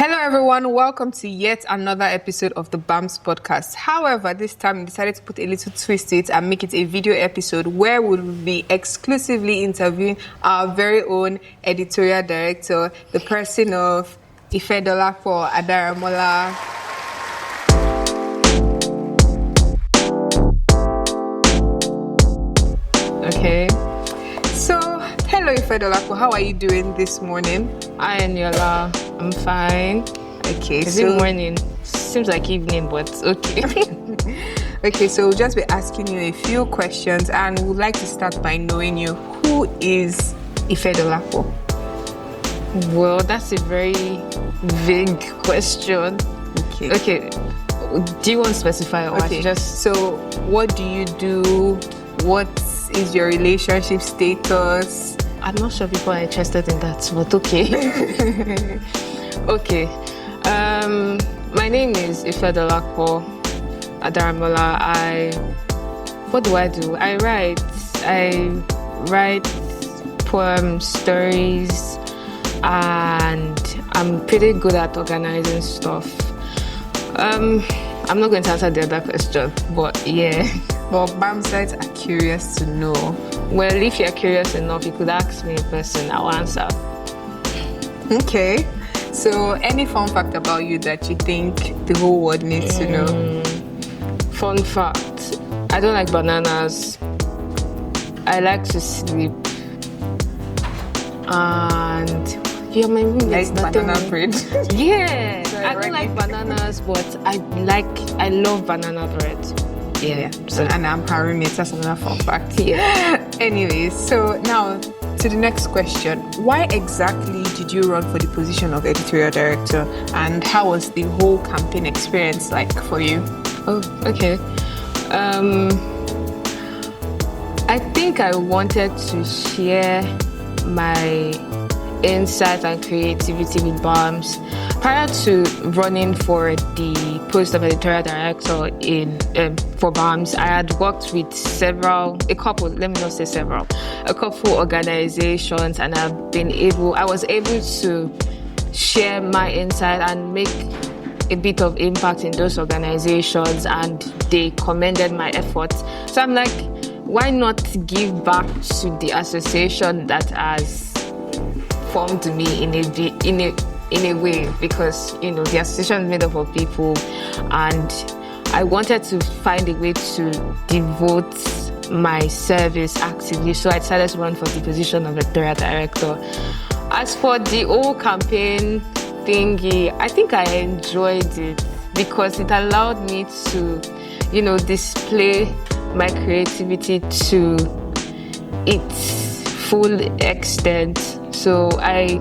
Hello everyone, welcome to yet another episode of the BAMS podcast. However, this time we decided to put a little twist to it and make it a video episode where we'll be exclusively interviewing our very own editorial director, the person of IfeDolapo Adaramola. Okay, so hello IfeDolapo, how are you doing this morning? Hi Eniola, I'm fine. Okay, Is it morning? Seems like evening, but okay. Okay, so we'll just be asking you a few questions and we'd like to start by knowing you. Who is IfeDolapo? Well, that's a very vague question. Okay. Do you want to specify or Okay, so what do you do? What is your relationship status? I'm not sure people are interested in that, but okay. Okay. My name is IfeDolapo Adaramola. What do? I write poems, stories, and I'm pretty good at organizing stuff. I'm not going to answer the other question, but yeah. Well, BAMSites are curious to know. Well, if you're curious enough, you could ask me in person. I'll answer. Okay. So, any fun fact about you that you think the whole world needs to know? Fun fact. I don't like bananas. I like to sleep. And yeah, my room is Like banana bread. Yeah. I don't like bananas, but I love banana bread. Yeah. So, and I'm powering it. That's another fun fact. Yeah. Anyways, so now to the next question. Why exactly did you run for the position of editorial director, and how was the whole campaign experience like for you? Oh, okay. I think I wanted to share my insight and creativity with BAMS. Prior to running for the post of editorial director for BAMS, I had worked with a couple organizations, and I was able to share my insight and make a bit of impact in those organizations, and they commended my efforts. So I'm like, why not give back to the association that has formed me in a way, because the association is made up of people, and I wanted to find a way to devote my service actively, so I decided to run for the position of editorial director. As for the whole campaign thingy, I think I enjoyed it because it allowed me to display my creativity to its full extent. So I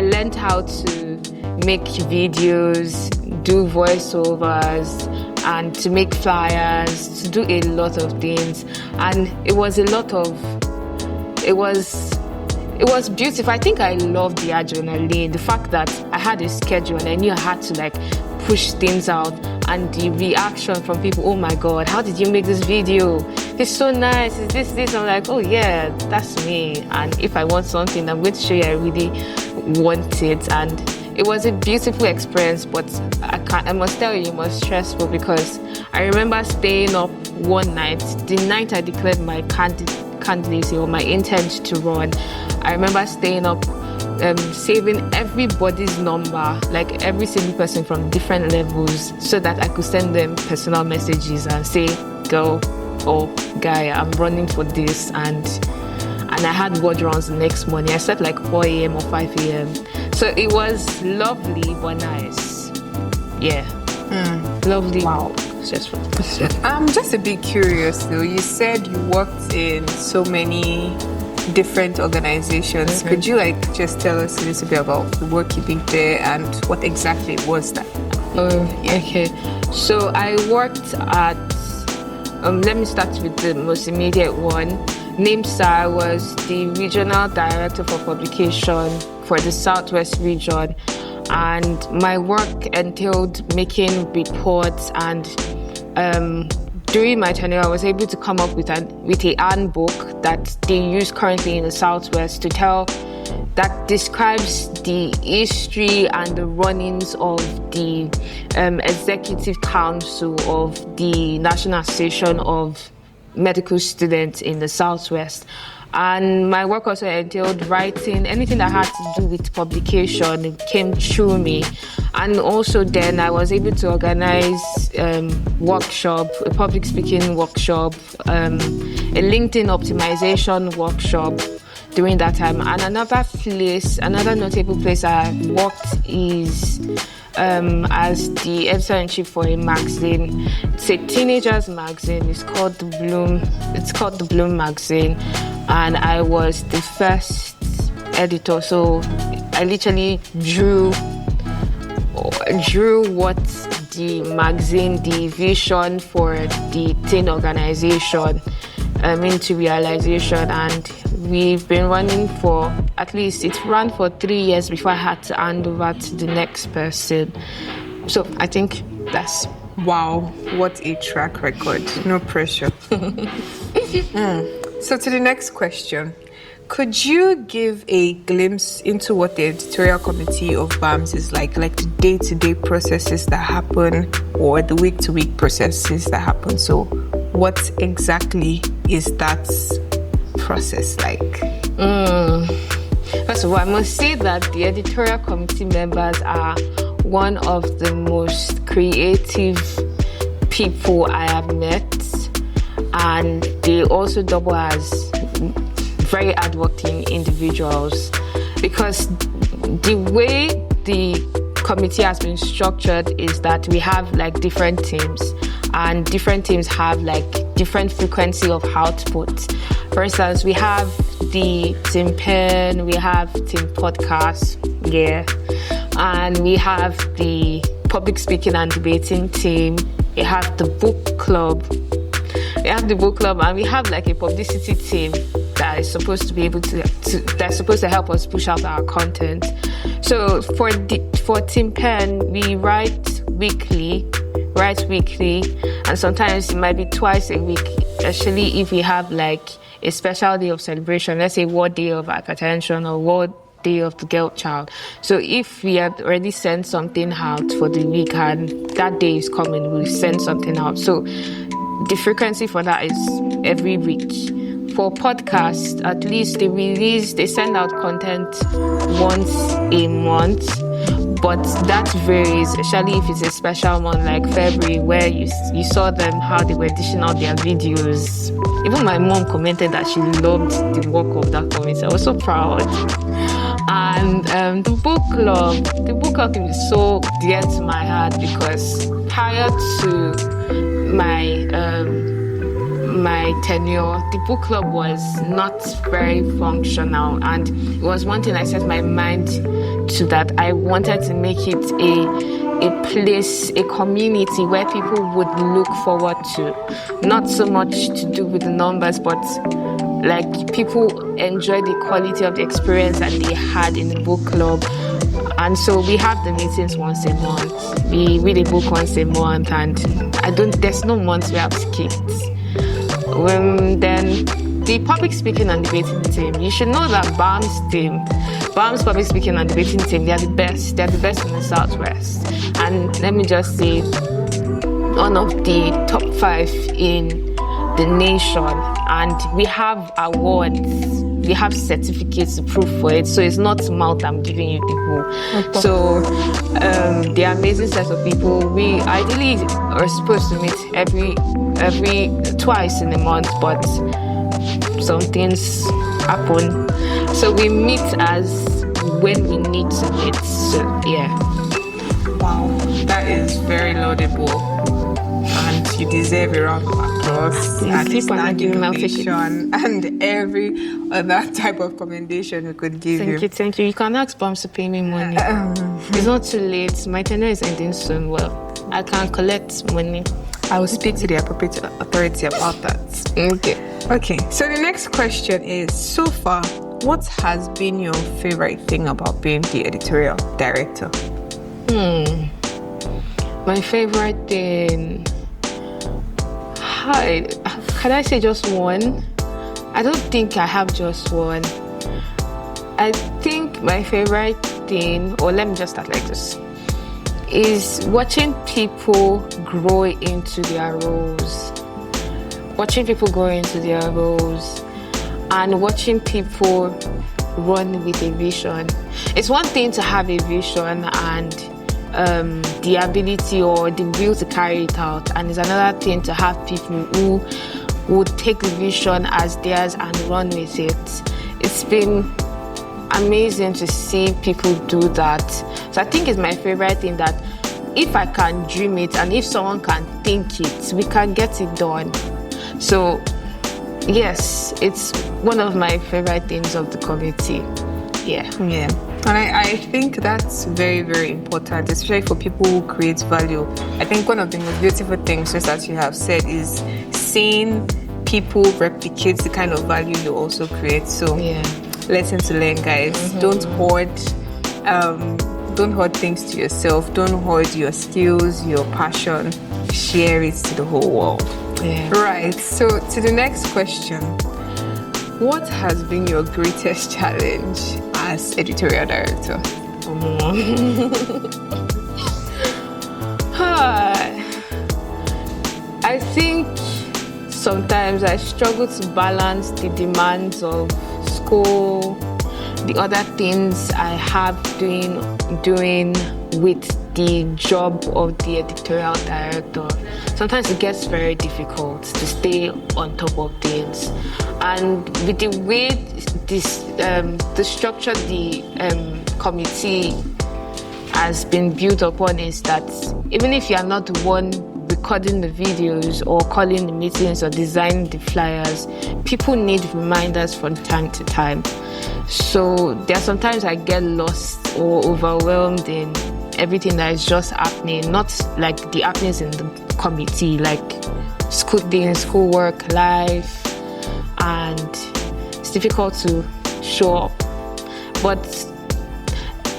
learned how to make videos, do voiceovers, and to make flyers, to do a lot of things. And it was beautiful. I think I loved the adrenaline, the fact that I had a schedule and I knew I had to push things out, and the reaction from people, oh my God, how did you make this video? It's so nice, is this? I'm like, oh yeah, that's me. And if I want something, I'm going to show you I really want it. And it was a beautiful experience, but I must tell you, it was stressful because I remember staying up one night, the night I declared my candidacy or my intent to run. I remember staying up, saving everybody's number, like every single person from different levels, so that I could send them personal messages and say, girl or guy, I'm running for this. And I had word rounds the next morning. I slept like 4 a.m. or 5 a.m. So it was lovely but nice. Yeah. Lovely. Wow. Stressful. I'm just a bit curious though. You said you worked in so many different organizations. Could you just tell us a little bit about the work you did there and what exactly was that? Okay. So I worked at let me start with the most immediate one. NIMSA, I was the regional director for publication for the Southwest region, and my work entailed making reports, and during my tenure I was able to come up with a handbook that they use currently in the Southwest to tell that describes the history and the runnings of the Executive Council of the National Association of Medical Students in the Southwest. And my work also entailed writing. Anything that had to do with publication came through me. And also then I was able to organize workshop, a public speaking workshop, a LinkedIn optimization workshop during that time. And another notable place I worked is as the editor-in-chief for a magazine. It's a teenagers magazine. It's called the Bloom magazine. And I was the first editor, so I literally drew what the magazine, the vision for the teen organization into realization. And we've been running for, at least it ran for 3 years before I had to hand over to the next person. So I think that's... Wow, what a track record. No pressure. So to the next question, could you give a glimpse into what the editorial committee of BAMS is like the day-to-day processes that happen or the week-to-week processes that happen? So what exactly is that process like? First of all, I must say that the editorial committee members are one of the most creative people I have met. And they also double as very hardworking individuals, because the way the committee has been structured is that we have different teams, and different teams have different frequency of output. For instance, we have the team pen, we have team podcast, and we have the public speaking and debating team. We have the book club. And we have a publicity team that is supposed to be able that's supposed to help us push out our content. So for Team Pen, we write weekly, and sometimes it might be twice a week, especially if we have a special day of celebration, let's say World Day of Hypertension or World Day of the Girl Child. So if we had already sent something out for the week and that day is coming, we'll send something out. So the frequency for that is every week. For podcasts, at least they send out content once a month, but that varies, especially if it's a special month like February, where you saw them, how they were dishing out their videos. Even my mom commented that she loved the work of that committee. I was so proud. And the book club is so dear to my heart, because prior to my tenure, the book club was not very functional, and it was one thing I set my mind to, that I wanted to make it a place, a community where people would look forward to. Not so much to do with the numbers, but people enjoy the quality of the experience that they had in the book club. And so we have the meetings once a month. We read a book once a month, and there's no months we have skipped. Then the public speaking and debating team, you should know that BAMS public speaking and debating team, they're the best. They're the best in the Southwest. And let me just say, one of the top 5 in the nation. And we have awards, we have certificates to prove for it. So it's not mouth I'm giving you people. Okay. So they're amazing set of people. We ideally are supposed to meet every twice in a month, but some things happen. So we meet as when we need to meet. So yeah. Wow, that is very laudable. And you deserve a round of applause and and every other type of commendation we could give you. Thank you. You can ask BAMS to pay me money. It's not too late. My tenure is ending soon. Well, I can collect money. I will speak to the appropriate authority about that. Okay. So the next question is, so far, what has been your favorite thing about being the editorial director? My favorite thing... Can I say just one? I don't think I have just one. I My favorite thing, or let me just start like this, is watching people grow into their roles. Watching people grow into their roles and watching people run with a vision. It's one thing to have a vision and the ability or the will to carry it out, and it's another thing to have people who would take the vision as theirs and run with it. It's been amazing to see people do that. So I think it's my favorite thing that if I can dream it and if someone can think it, we can get it done. So yes, it's one of my favorite things of the committee. Yeah. And I think that's very, very important, especially for people who create value. I think one of the most beautiful things, just as you have said, is seeing people replicate the kind of value you also create. So lesson to learn, guys. Don't hoard things to yourself. Don't hoard your skills, your passion. Share it to the whole world. Right. So to the next question. What has been your greatest challenge as editorial director? I think sometimes I struggle to balance the demands of school, the other things I have doing with the job of the editorial director. Sometimes it gets very difficult to stay on top of things. And with the way the structure the committee has been built upon is that even if you are not the one recording the videos or calling the meetings or designing the flyers, people need reminders from time to time. So there are sometimes I get lost or overwhelmed in everything that is just happening, not like the happenings in the committee, like schoolwork, life, and it's difficult to show up. But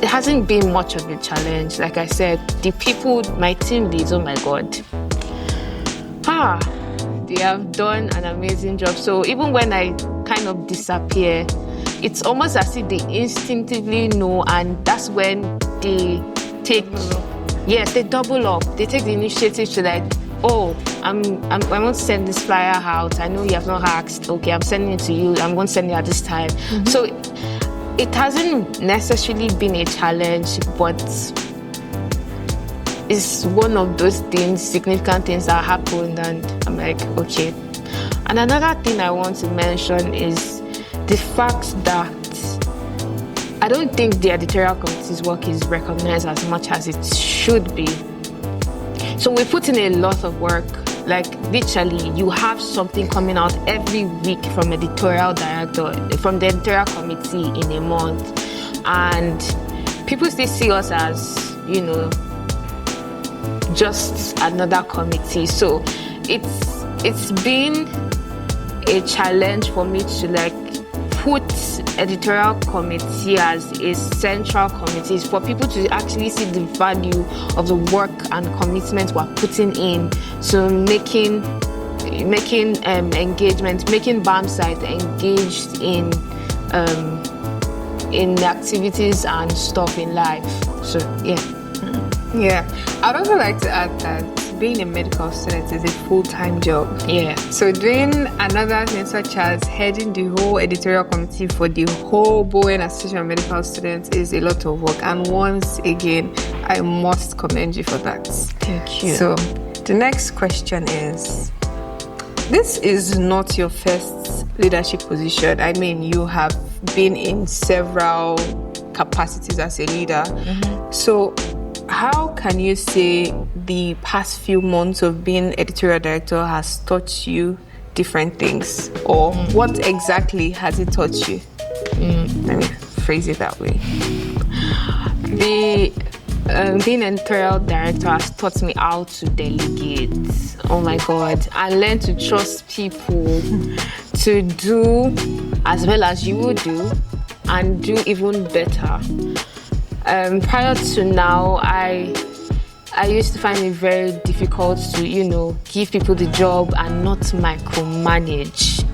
it hasn't been much of a challenge. Like I said, the people, my team leads, oh my God. They have done an amazing job. So even when I kind of disappear, it's almost as if they instinctively know, and that's when they they double up. They take the initiative to like, oh, I want to send this flyer out. I know you have not asked. Okay, I'm sending it to you. I'm going to send it at this time. So it hasn't necessarily been a challenge, but it's one of those things, significant things that happened, and I'm like, okay. And another thing I want to mention is the fact that I don't think the editorial committee's work is recognized as much as it should be. So we put in a lot of work. Like literally, you have something coming out every week from editorial director, from the editorial committee in a month, and people still see us as, you know, just another committee. So it's been a challenge for me to like put editorial committee as a central committee for people to actually see the value of the work and commitment we're putting in to making engagement, making BAMS site engaged in activities and stuff in life. So yeah, I'd also like to add that being a medical student is a full-time job. So doing another thing such as heading the whole editorial committee for the whole Bowen Association of Medical Students is a lot of work. And once again, I must commend you for that. Thank you. So the next question is, this is not your first leadership position. I mean, you have been in several capacities as a leader. So how can you say the past few months of being editorial director has taught you different things? Or what exactly has it taught you? Let me phrase it that way. Being editorial director has taught me how to delegate. Oh my God. I learned to trust people to do as well as you would do and do even better. Prior to now, I used to find it very difficult to, you know, give people the job and not micromanage.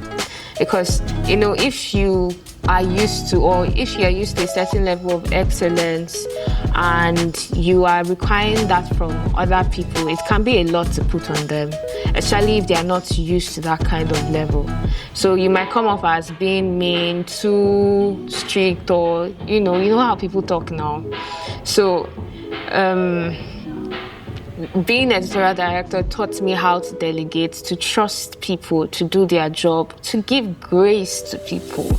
Because, you know, if you are used to, or if you are used to a certain level of excellence and you are requiring that from other people, it can be a lot to put on them, especially if they are not used to that kind of level. So you might come off as being mean, too strict, or you know how people talk now. So being editorial director taught me how to delegate, to trust people to do their job, to give grace to people.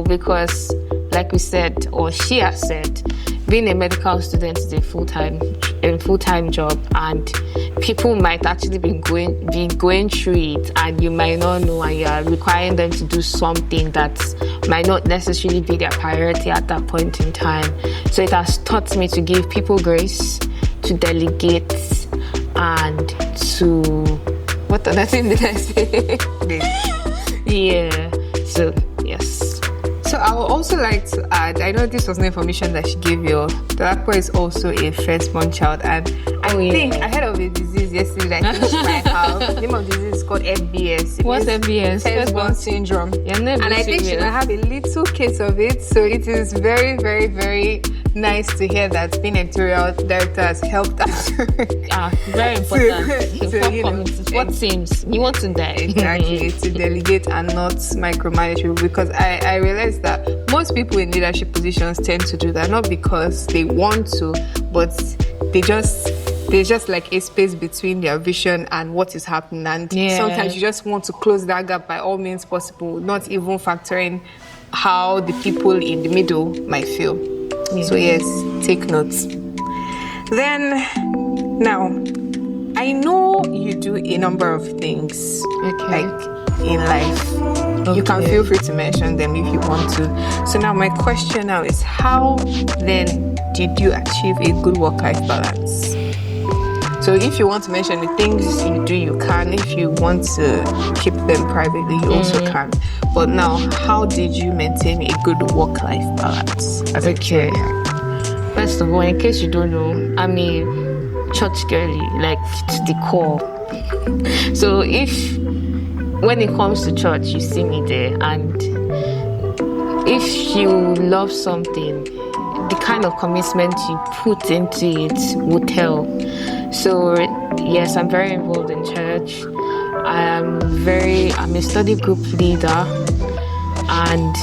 Because, like we said, or she has said, being a medical student is a full-time job, and people might actually be going through it, and you might not know, and you are requiring them to do something that might not necessarily be their priority at that point in time. So it has taught me to give people grace, to delegate, and to... What other thing did I say? Yeah. So, yes. So I would also like to add, I know this was no information that she gave you. Dolapo is also a firstborn child, and I think I heard of a disease yesterday that I think she might have. The name of the disease is called FBS. What's FBS? Firstborn syndrome. And I think she might have a little case of it. So it is very, very, very nice to hear that being editorial director has helped us. Very important. What seems you want to die. Exactly, to delegate and not micromanage people, because I realized that most people in leadership positions tend to do that, not because they want to, but there's just like a space between their vision and what is happening, and sometimes you just want to close that gap by all means possible, not even factoring how the people in the middle might feel. So yes, take notes. Then now, I know you do a number of things like in life. You can feel free to mention them if you want to. So now my question now is, how then did you achieve a good work-life balance? So if you want to mention the things you do, you can. If you want to keep them privately, you also can. But now, how did you maintain a good work-life balance as a career? First of all, in case you don't know, I'm a church girly, like to the core. So when it comes to church, you see me there, and if you love something, the kind of commitment you put into it will tell. So yes, I'm very involved in church. I'm a study group leader, and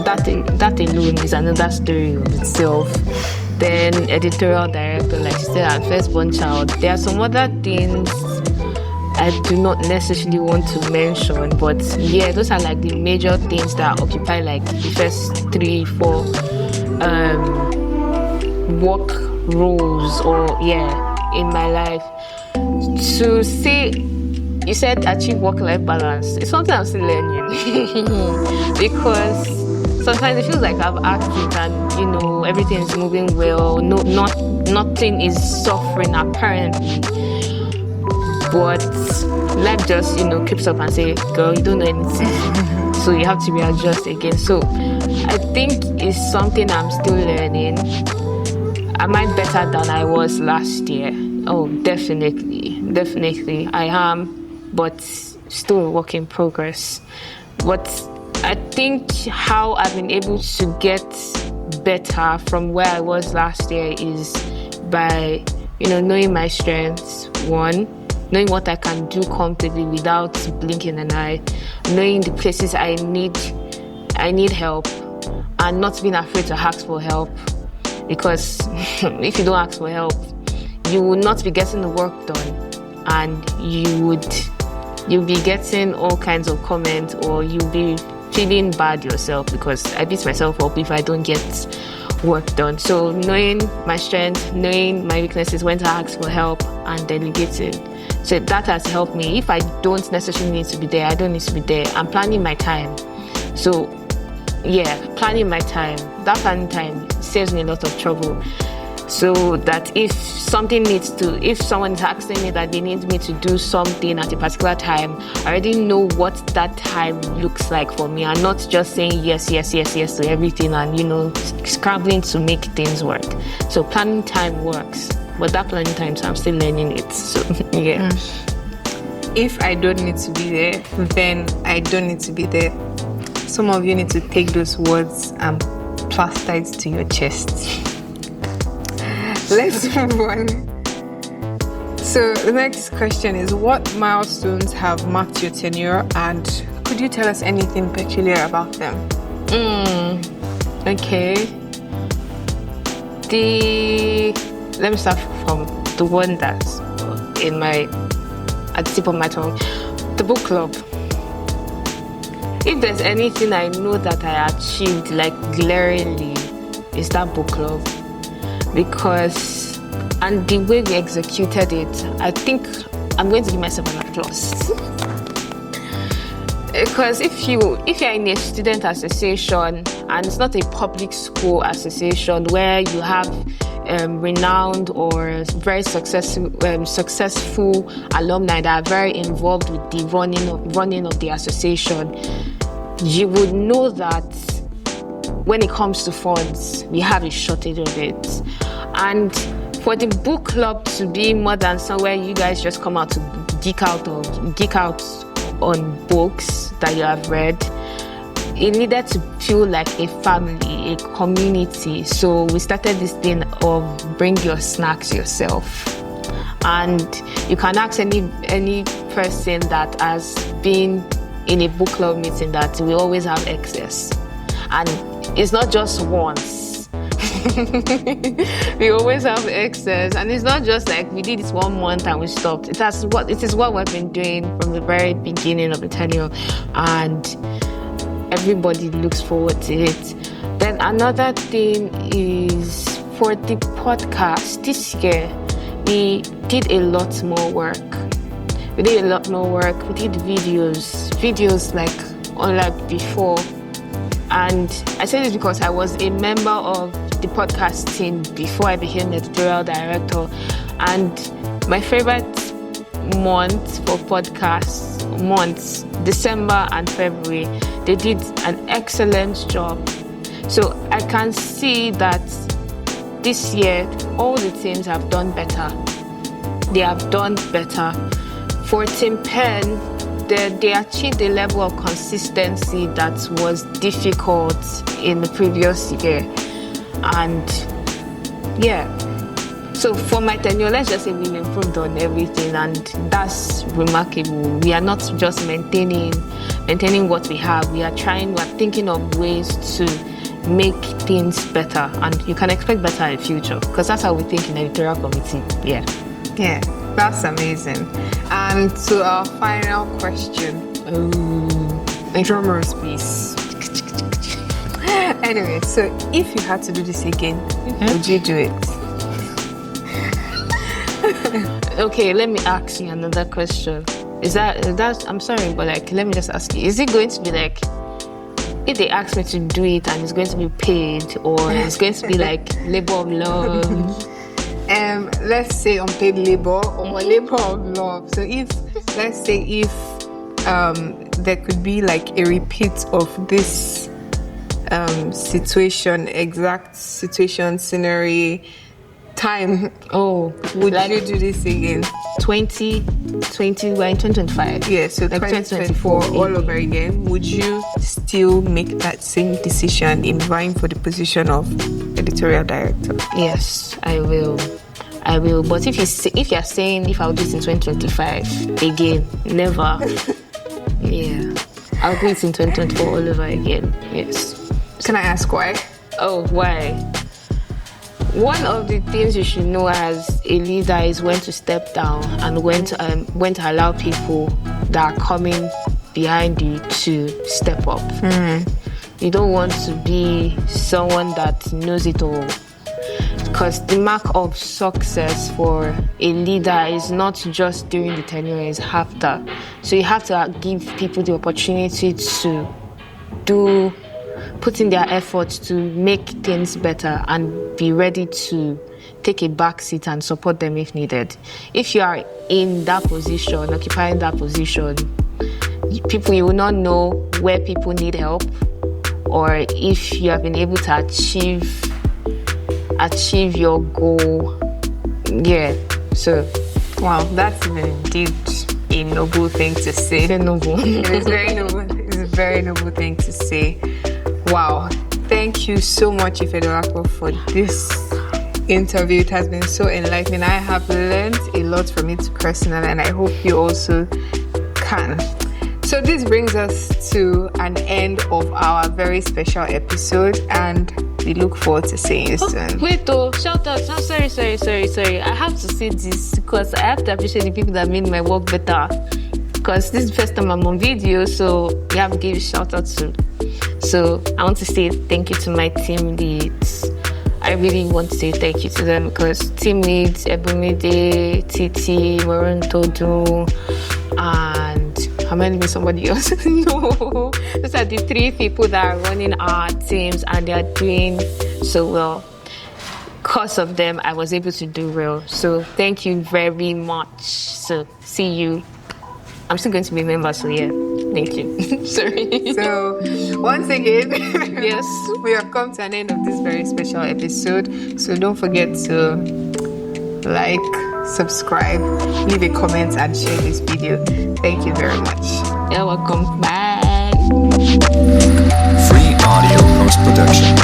that alone is another story of itself. Then editorial director, like you said, I'm firstborn child. There are some other things I do not necessarily want to mention, but yeah, those are like the major things that occupy like the first 3-4 work roles, or in my life. To say, you said achieve work-life balance, it's something I'm still learning. Because sometimes it feels like I've asked it and everything is moving well, nothing is suffering apparently, but life just keeps up and say, girl, you don't know anything. So you have to readjust again. So I think it's something I'm still learning. Am I better than I was last year? Oh, definitely I am, but still a work in progress. But I think how I've been able to get better from where I was last year is by knowing my strengths, one, knowing what I can do comfortably without blinking an eye, knowing the places I need help, and not being afraid to ask for help. Because if you don't ask for help, you will not be getting the work done, and you'll be getting all kinds of comments, or you'll be feeling bad yourself, because I beat myself up if I don't get work done. So knowing my strength, knowing my weaknesses, when to ask for help, and delegating. So that has helped me. If I don't necessarily need to be there, I don't need to be there. I'm planning my time. So planning my time. That planning time saves me a lot of trouble. So that if someone is asking me that they need me to do something at a particular time, I already know what that time looks like for me, and not just saying yes to everything and scrambling to make things work. So planning time works, but that planning time, so I'm still learning it. So If I don't need to be there, then I don't need to be there. some of you need to take those words and plaster it to your chest. Let's move on. So the next question is, what milestones have marked your tenure, and could you tell us anything peculiar about them? Okay. Let me start from the one that's at the tip of my tongue. The book club. If there's anything I know that I achieved like glaringly, it's that book club. And the way we executed it, I think I'm going to give myself an applause. Because if you're in a student association and it's not a public school association where you have renowned or very successful alumni that are very involved with the running of the association, you would know that when it comes to funds, we have a shortage of it. And for the book club to be more than somewhere you guys just come out to geek out on books that you have read, it needed to feel like a family, a community. So we started this thing of bring your snacks yourself. And you can ask any person that has been in a book club meeting that we always have excess. And it's not just once. We always have excess, and it's not just like we did this 1 month and we stopped. It is what we've been doing from the very beginning of the tenure, and everybody looks forward to it. Then another thing is for the podcast this year, we did a lot more work. We did videos unlike before. And I say this because I was a member of the podcast team before I became the editorial director. And my favorite months for months, December and February, they did an excellent job. So I can see that this year, all the teams have done better. They have done better. For Team Pen, they achieved a level of consistency that was difficult in the previous year. And yeah, so for my tenure, let's just say we've improved on everything, and that's remarkable. We are not just maintaining what we have. We're thinking of ways to make things better, and you can expect better in the future, because that's how we think in the editorial committee. Yeah, that's amazing. And to our final question. Drum rolls, please. Anyway, so if you had to do this again, would you do it? Okay, let me ask you another question. I'm sorry, but let me just ask you, is it going to be like, if they ask me to do it and it's going to be paid, or it's going to be like labor of love? Let's say unpaid labor or labor of love. So if there could be like a repeat of this exact situation, scenario, time. Would you do this again? 2020, we're in 2025. Yeah, so like 2024 all over again. Would you still make that same decision in vying for the position of editorial director? Yes, I will. But if you're saying if I'll do it in 2025 again, never. Yeah, I'll do it in 2024 all over again. Yes. Can I ask why? Oh, why? One of the things you should know as a leader is when to step down and when to allow people that are coming behind you to step up. You don't want to be someone that knows it all. Because the mark of success for a leader is not just during the tenure, it's after. So you have to give people the opportunity to put in their efforts to make things better and be ready to take a back seat and support them if needed. If you are in that position, occupying that position, you will not know where people need help, or if you have been able to achieve your goal. Yeah. So, wow, that's indeed a noble thing to say. Very noble. It's very noble. It's very noble thing to say. Wow. Thank you so much, IfeDolapo, for this interview. It has been so enlightening. I have learned a lot from it personally, and I hope you also can. So this brings us to an end of our very special episode, and we look forward to seeing you soon. Wait, shout out. I'm sorry. I have to say this because I have to appreciate the people that made my work better. Because this is the first time I'm on video, so we have to give a shout out to. So I want to say thank you to my team leads. I really want to say thank you to them because team leads, Ebumide, Titi, Morontodu, and am I leaving somebody else? No. Those are the 3 people that are running our teams, and they are doing so well. Because of them, I was able to do well. So thank you very much. So see you. I'm still going to be a member, so yeah. Thank you. Sorry. So, once again, yes, we have come to an end of this very special episode. So don't forget to like, subscribe, leave a comment, and share this video. Thank you very much. You're welcome. Bye. Free audio post production.